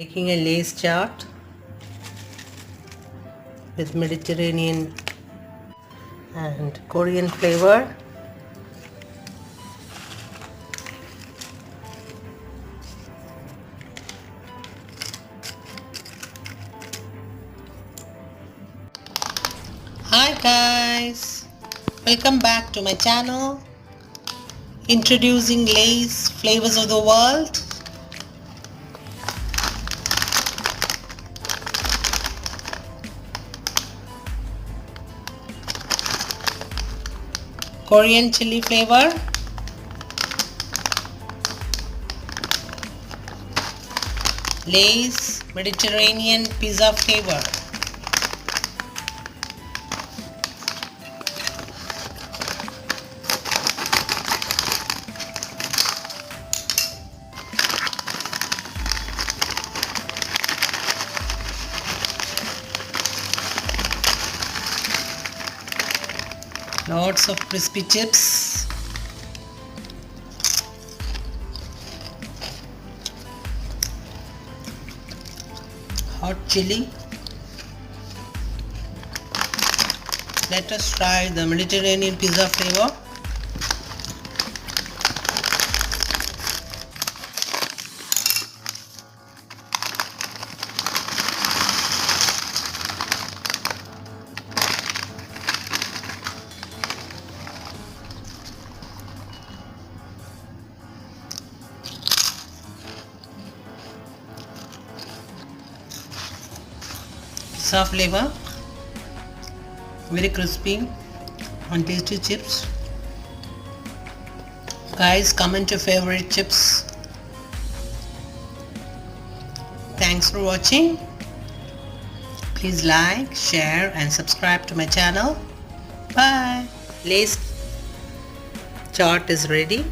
Making a lace chaat with Mediterranean and Korean flavor. Hi guys, welcome back to my channel. Introducing Lay's Flavors of the World. Korean chili flavor, Lay's Mediterranean pizza flavor, lots of crispy chips, hot chili. Let us try the Mediterranean pizza flavor. Pizza flavor, very crispy and tasty chips. Guys, comment your favorite chips. Thanks for watching. Please like, share and subscribe to my channel. Bye. Lay's chaat is ready.